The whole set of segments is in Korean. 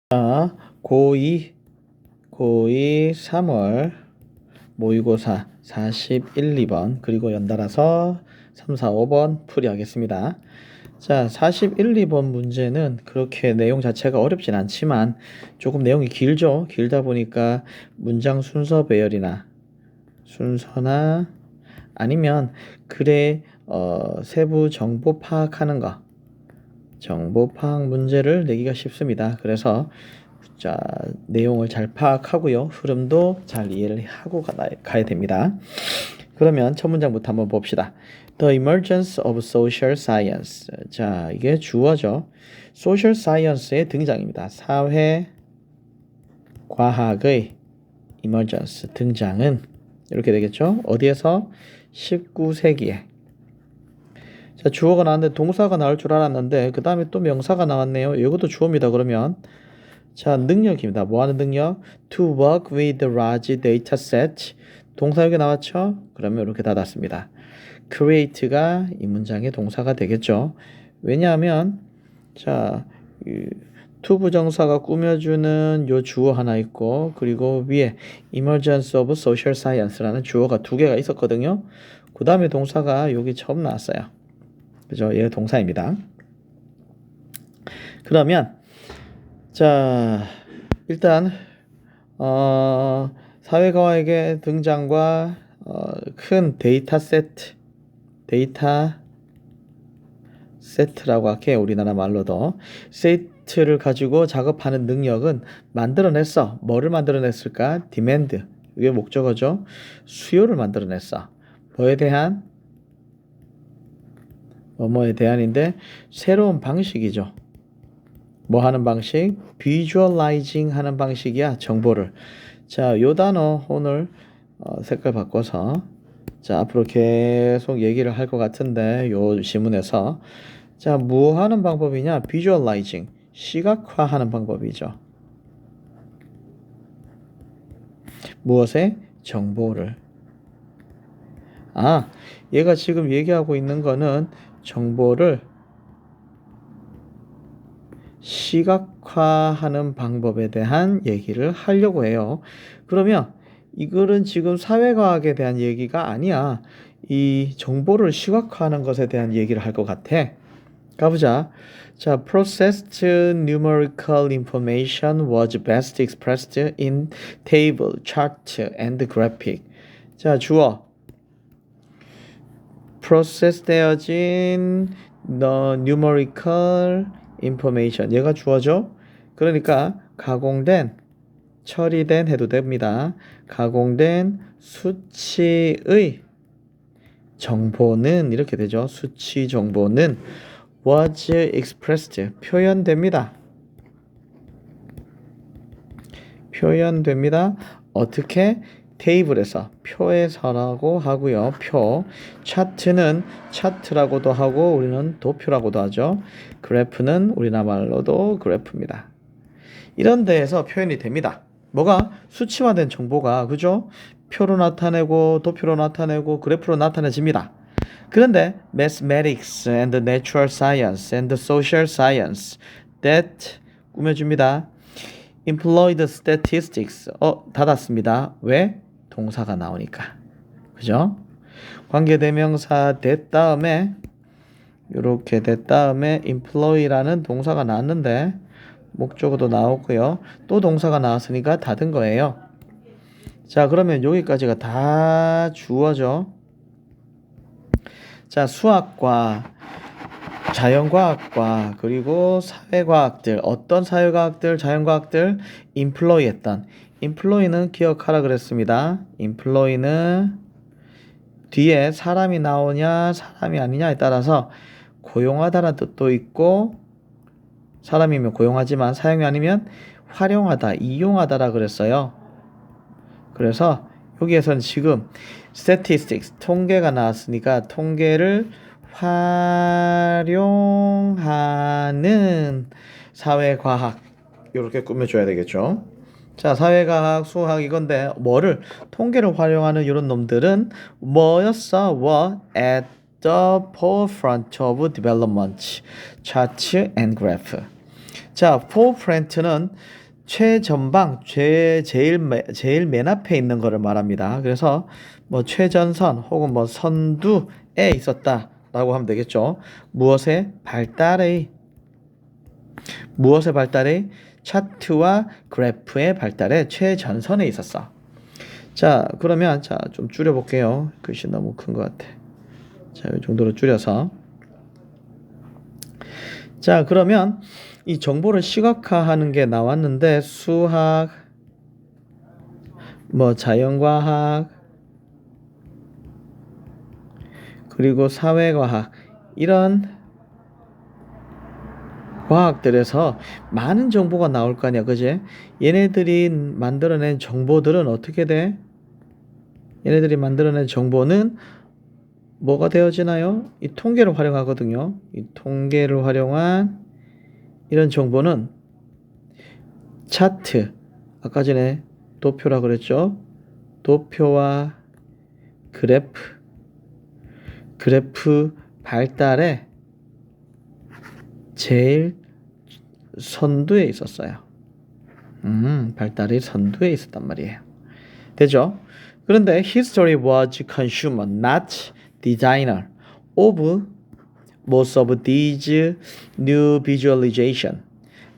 자, 고2 3월 모의고사 41, 2번 그리고 연달아서 3, 4, 5번 풀이하겠습니다. 자, 41, 2번 문제는 그렇게 내용 자체가 어렵진 않지만 조금 내용이 길죠. 길다 보니까 문장 순서 배열이나 순서나 아니면 글의 세부 정보 파악하는 거, 정보 파악 문제를 내기가 쉽습니다. 그래서 자, 내용을 잘 파악하고요. 흐름도 잘 이해를 하고 가야 됩니다. 그러면 첫 문장부터 한번 봅시다. The emergence of social science. 자, 이게 주어죠. social science의 등장입니다. 사회 과학의 emergence 등장은 이렇게 되겠죠. 어디에서? 19세기에. 자, 주어가 나왔는데 동사가 나올 줄 알았는데 그 다음에 또 명사가 나왔네요. 이것도 주어입니다. 그러면 자, 능력입니다. 뭐 하는 능력? To work with large data set. 동사 여기 나왔죠? 그러면 이렇게 닫았습니다. create가 이 문장의 동사가 되겠죠. 왜냐하면 자, to 부정사가 꾸며주는 요 주어 하나 있고 그리고 위에 emergence of social science라는 주어가 두 개가 있었거든요. 그 다음에 동사가 여기 처음 나왔어요. 그죠? 얘 동사입니다. 그러면 자, 일단 사회과학의 등장과 큰 데이터 세트라고 할게요. 우리나라 말로도 세트를 가지고 작업하는 능력은 만들어냈어. 뭐를 만들어냈을까? 디맨드. 이게 목적어죠. 수요를 만들어냈어. 뭐에 대한? 뭐에 대한인데 새로운 방식이죠. 뭐 하는 방식? visualizing 하는 방식이야. 정보를. 자, 요 단어 오늘 색깔 바꿔서 자, 앞으로 계속 얘기를 할 것 같은데 요 지문에서 자, 뭐 하는 방법이냐? visualizing. 시각화하는 방법이죠. 무엇에? 정보를. 아, 얘가 지금 얘기하고 있는 거는 정보를 시각화하는 방법에 대한 얘기를 하려고 해요. 그러면 이거는 지금 사회과학에 대한 얘기가 아니야. 이 정보를 시각화하는 것에 대한 얘기를 할 것 같아. 가보자. 자, processed numerical information was best expressed in table, chart, and graphic. 자, 주어. process 되어진 numerical information. 얘가 주어죠. 그러니까 가공된, 처리된 해도 됩니다. 가공된 수치의 정보는 이렇게 되죠. 수치 정보는 was expressed. 표현됩니다. 어떻게? 테이블에서 표에서라고 하고요. 표. 차트는 차트라고도 하고 우리는 도표라고도 하죠. 그래프는 우리나라 말로도 그래프입니다. 이런 데에서 표현이 됩니다. 뭐가? 수치화된 정보가 그죠? 표로 나타내고 도표로 나타내고 그래프로 나타내집니다. 그런데 mathematics and natural science and social science that 꾸며줍니다. employed statistics 닫았습니다. 왜? 동사가 나오니까. 그죠? 관계대명사 된 다음에 이렇게 된 다음에 employ라는 동사가 나왔는데 목적어도 나오고요. 또 동사가 나왔으니까 닫은 거예요. 자, 그러면 여기까지가 다 주어져. 자, 수학과 자연과학과 그리고 사회과학들 어떤 사회과학들 자연과학들 employ 했던 employ는 기억하라 그랬습니다. employ는 뒤에 사람이 나오냐 사람이 아니냐에 따라서 고용하다라는 뜻도 있고 사람이면 고용하지만 사용이 아니면 활용하다 이용하다라 그랬어요. 그래서 여기에서는 지금 statistics 통계가 나왔으니까 통계를 활용하는 사회과학 이렇게 꾸며줘야 되겠죠. 자, 사회과학, 수학 이건데 뭐를 통계를 활용하는 이런 놈들은 뭐였어? were at the forefront of development, charts and graph. 자, forefront는 최전방, 제일 맨 앞에 있는 거를 말합니다. 그래서 뭐 최전선 혹은 뭐 선두에 있었다라고 하면 되겠죠. 무엇의 발달의 차트와 그래프의 발달의 최전선에 있었어. 자, 그러면 자, 좀 줄여 볼게요. 글씨 너무 큰 것 같아. 자, 이 정도로 줄여서. 자, 그러면 이 정보를 시각화하는 게 나왔는데 수학, 뭐 자연과학, 그리고 사회과학 이런 과학들에서 많은 정보가 나올 거 아니야, 그지? 얘네들이 만들어낸 정보들은 어떻게 돼? 얘네들이 만들어낸 정보는 뭐가 되어지나요? 이 통계를 활용하거든요. 이 통계를 활용한 이런 정보는 차트, 아까 전에 도표라 그랬죠? 도표와 그래프 발달에 제일 선두에 있었어요. 발달이 선두에 있었단 말이에요. 되죠? 그런데 history was consumer, not designer of most of these new visualization,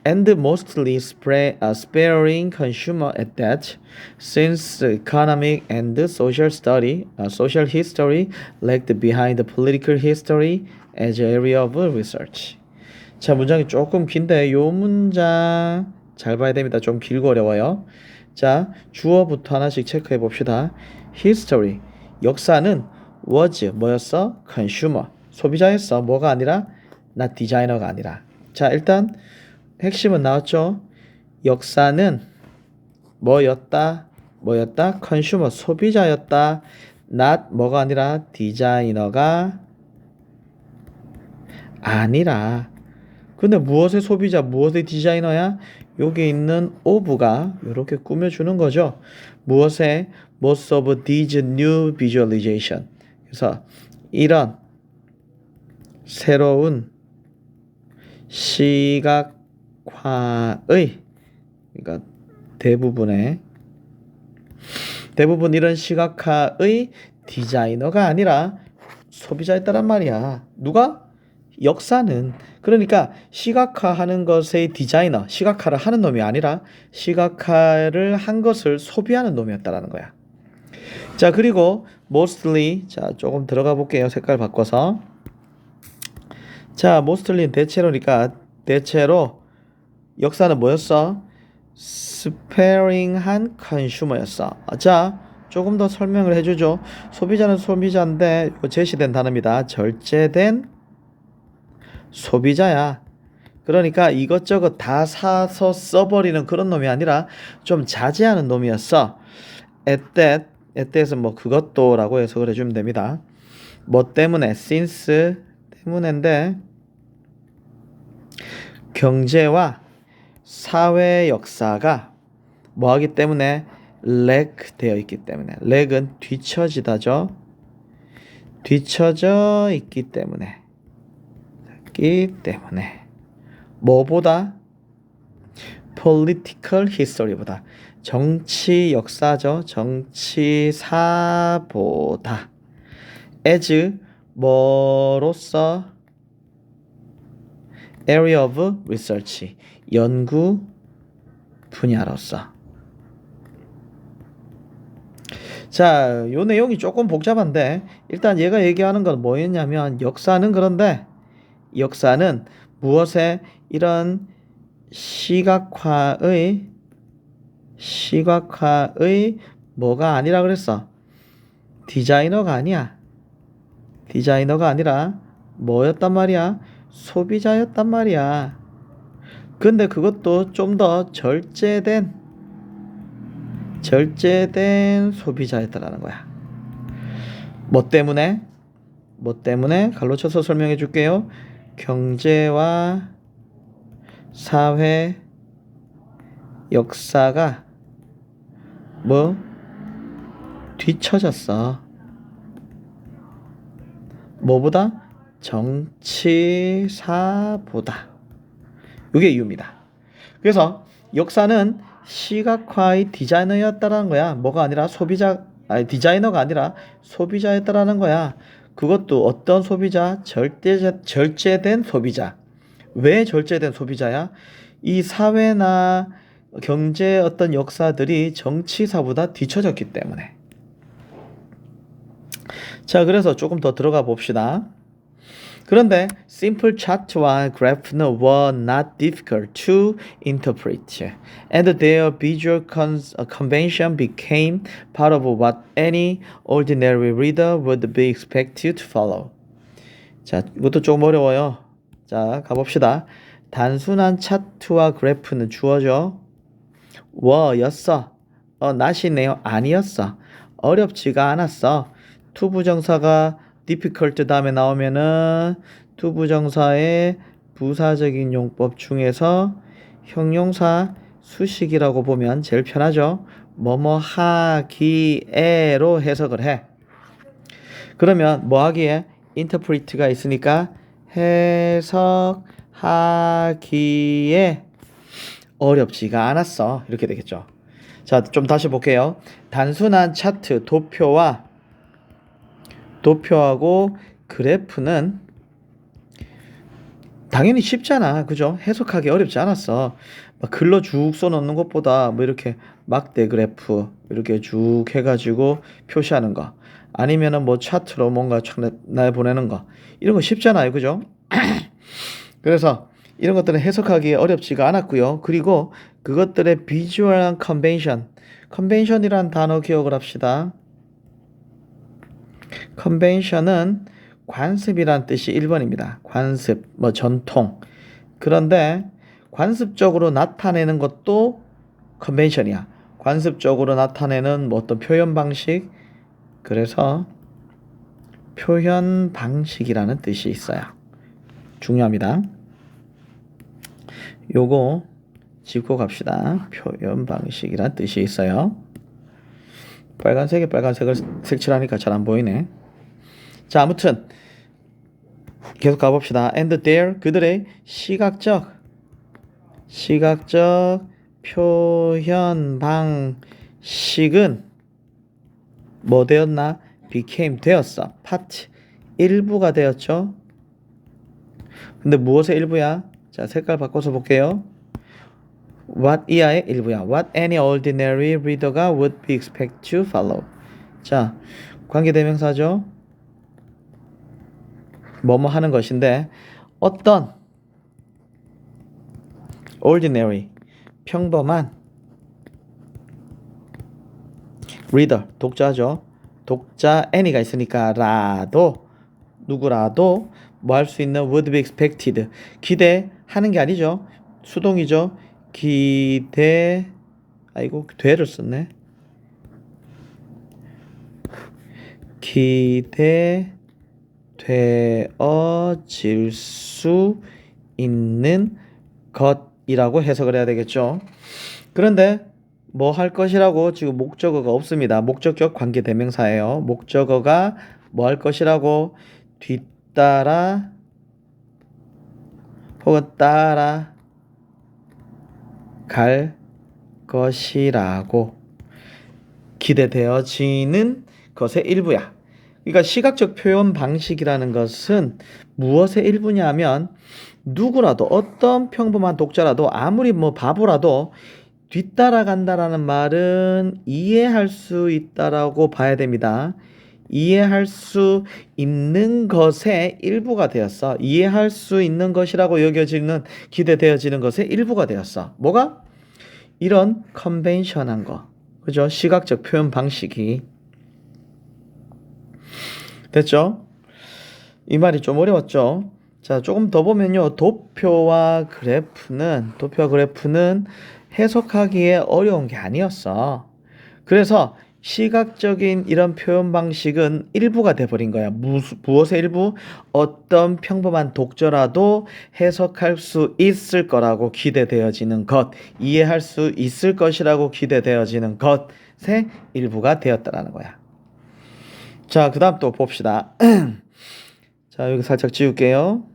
and mostly sparing consumer at that, since economic and social history lagged behind the political history as area of research. 자, 문장이 조금 긴데 요 문장 잘 봐야 됩니다. 좀 길고 어려워요. 자, 주어부터 하나씩 체크해 봅시다. history, 역사는 was 뭐였어? consumer, 소비자였어. 뭐가 아니라 not designer가 아니라. 자, 일단 핵심은 나왔죠. 역사는 뭐였다? consumer, 소비자였다. not 뭐가 아니라 디자이너가 아니라. 근데 무엇의 소비자, 무엇의 디자이너야? 여기 있는 of가 이렇게 꾸며주는 거죠. 무엇의 most of these new visualization. 그래서 이런 새로운 시각화의, 그러니까 대부분 이런 시각화의 디자이너가 아니라 소비자였다란 말이야. 누가? 역사는. 그러니까 시각화하는 것의 디자이너, 시각화를 하는 놈이 아니라 시각화를 한 것을 소비하는 놈이었다라는 거야. 자, 그리고 mostly, 자, 조금 들어가 볼게요. 색깔 바꿔서. 자, mostly는 대체로니까 대체로 역사는 뭐였어? sparing한 consumer였어. 자, 조금 더 설명을 해주죠. 소비자는 소비자인데 제시된 단어입니다. 절제된 소비자야. 그러니까 이것저것 다 사서 써버리는 그런 놈이 아니라 좀 자제하는 놈이었어. at that은 뭐 그것도라고 해석을 해주면 됩니다. 뭐 때문에? since 때문인데 경제와 사회 역사가 뭐하기 때문에? lag 되어 있기 때문에. lag은 뒤처지다죠. 뒤처져 있기 때문에. 뭐보다? political history보다, 정치 역사죠. 정치사보다. as 뭐로서? area of research, 연구 분야로서. 자, 요 내용이 조금 복잡한데 일단 얘가 얘기하는 건 뭐였냐면 역사는 그런데 역사는 무엇에? 이런 시각화의 뭐가 아니라 그랬어? 디자이너가 아니야. 디자이너가 아니라 뭐였단 말이야? 소비자였단 말이야. 근데 그것도 좀 더 절제된 소비자였다라는 거야. 뭐 때문에? 갈로쳐서 설명해 줄게요. 경제와 사회 역사가 뭐? 뒤처졌어. 뭐보다? 정치사보다. 이게 이유입니다. 그래서 역사는 시각화의 디자이너였다라는 거야. 뭐가 아니라 디자이너가 아니라 소비자였다라는 거야. 그것도 어떤 소비자? 절제된 소비자. 왜 절제된 소비자야? 이 사회나 경제 어떤 역사들이 정치사보다 뒤처졌기 때문에. 자, 그래서 조금 더 들어가 봅시다. 그런데 simple chart와 graph는 were not difficult to interpret, and their visual convention became part of what any ordinary reader would be expected to follow. 자, 이것도 조금 어려워요. 자, 가봅시다. 단순한 차트와 그래프는 주어져 were였어. not이네요. 아니었어. 어렵지가 않았어. 투부정사가 difficult 다음에 나오면은 투부정사의 부사적인 용법 중에서 형용사 수식이라고 보면 제일 편하죠. 뭐뭐 하기에로 해석을 해. 그러면 뭐 하기에? interpret가 있으니까 해석하기에 어렵지가 않았어. 이렇게 되겠죠. 자, 좀 다시 볼게요. 단순한 차트, 도표하고 그래프는 당연히 쉽잖아. 그죠? 해석하기 어렵지 않았어. 막 글로 쭉 써놓는 것보다 뭐 이렇게 막대 그래프 이렇게 쭉 해가지고 표시하는 거 아니면은 뭐 차트로 뭔가 보내는 거 이런 거 쉽잖아요. 그죠? 그래서 이런 것들은 해석하기 어렵지가 않았고요. 그리고 그것들의 비주얼한 컨벤션이란 단어 기억을 합시다. 컨벤션은 관습이란 뜻이 1번입니다. 관습, 뭐 전통. 그런데 관습적으로 나타내는 것도 컨벤션이야. 관습적으로 나타내는 뭐 어떤 표현 방식. 그래서 표현 방식이라는 뜻이 있어요. 중요합니다. 요거 짚고 갑시다. 표현 방식이란 뜻이 있어요. 빨간색에 빨간색을 색칠하니까 잘 안 보이네. 자, 아무튼 계속 가봅시다. And there, 그들의 시각적 표현 방식은 뭐 되었나? became 되었어. part 일부가 되었죠. 근데 무엇의 일부야? 자, 색깔 바꿔서 볼게요. what 이하의 일부야. what any ordinary reader가 would be expected to follow. 자, 관계대명사죠. 뭐뭐 하는 것인데 어떤 ordinary 평범한 reader 독자죠. 독자 any가 있으니까 누구라도 뭐 할 수 있는 would be expected 기대하는 게 아니죠. 수동이죠. 되를 썼네. 기대되어질 수 있는 것이라고 해석을 해야 되겠죠. 그런데 뭐 할 것이라고 지금 목적어가 없습니다. 목적격 관계대명사예요. 목적어가 뭐 할 것이라고 뒤따라 혹은 따라 갈 것이라고 기대되어지는 것의 일부야. 그러니까 시각적 표현 방식이라는 것은 무엇의 일부냐 하면 누구라도 어떤 평범한 독자라도 아무리 뭐 바보라도 뒤따라간다라는 말은 이해할 수 있다라고 봐야 됩니다. 이해할 수 있는 것의 일부가 되었어. 이해할 수 있는 것이라고 여겨지는 기대되어지는 것의 일부가 되었어. 뭐가? 이런 컨벤션한 거. 그죠? 시각적 표현 방식이. 됐죠? 이 말이 좀 어려웠죠? 자, 조금 더 보면요. 도표와 그래프는 해석하기에 어려운 게 아니었어. 그래서 시각적인 이런 표현 방식은 일부가 돼버린 거야. 무엇의 일부? 어떤 평범한 독자라도 해석할 수 있을 거라고 기대되어지는 것, 이해할 수 있을 것이라고 기대되어지는 것의 일부가 되었다라는 거야. 자, 그 다음 또 봅시다. 자, 여기 살짝 지울게요.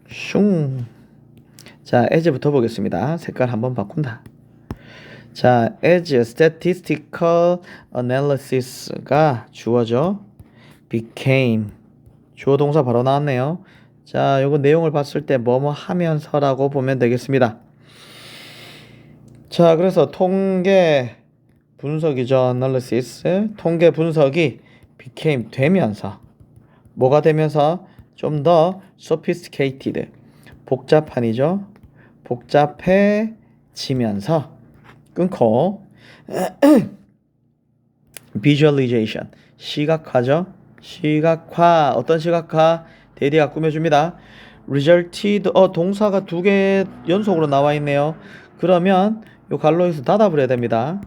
슝. 자, as부터 보겠습니다. 색깔 한번 바꾼다. 자, as statistical analysis가 주어죠. became 주어 동사 바로 나왔네요. 자, 요거 내용을 봤을 때 뭐뭐 하면서라고 보면 되겠습니다. 자, 그래서 통계 분석이죠. analysis 통계 분석이 became 되면서 뭐가 되면서 좀 더 sophisticated 복잡한이죠. 복잡해지면서 끊고 visualization 시각화죠. 시각화 어떤 시각화 대리가 꾸며줍니다. resulted 동사가 두 개 연속으로 나와 있네요. 그러면 요 갈로에서 닫아버려야 됩니다.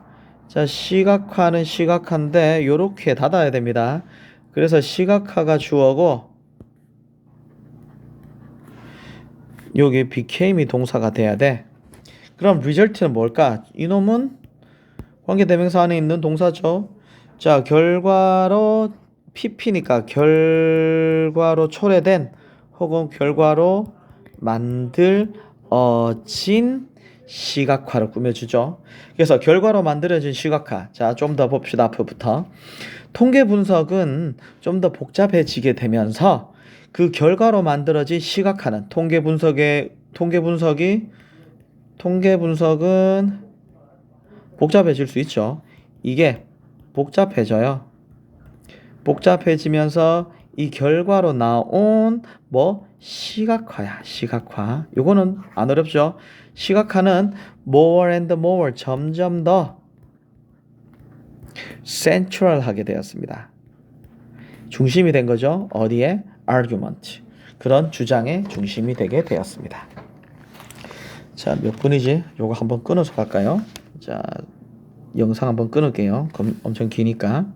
자, 시각화는 시각화인데 요렇게 닫아야 됩니다. 그래서 시각화가 주어고 여기 became이 동사가 돼야 돼. 그럼 result는 뭘까? 이놈은 관계대명사 안에 있는 동사죠. 자, 결과로 pp니까 결과로 초래된 혹은 결과로 만들어진 시각화를 꾸며주죠. 그래서 결과로 만들어진 시각화. 자, 좀 더 봅시다. 앞부터. 통계 분석은 좀 더 복잡해지게 되면서 그 결과로 만들어진 시각화는 통계 분석은 복잡해질 수 있죠. 이게 복잡해져요. 복잡해지면서 이 결과로 나온 시각화야. 시각화. 요거는 안 어렵죠. 시각화는 more and more 점점 더 central하게 되었습니다. 중심이 된 거죠. 어디에? argument. 그런 주장의 중심이 되게 되었습니다. 자, 몇 분이지? 요거 한번 끊어서 갈까요? 자, 영상 한번 끊을게요. 엄청 기니까.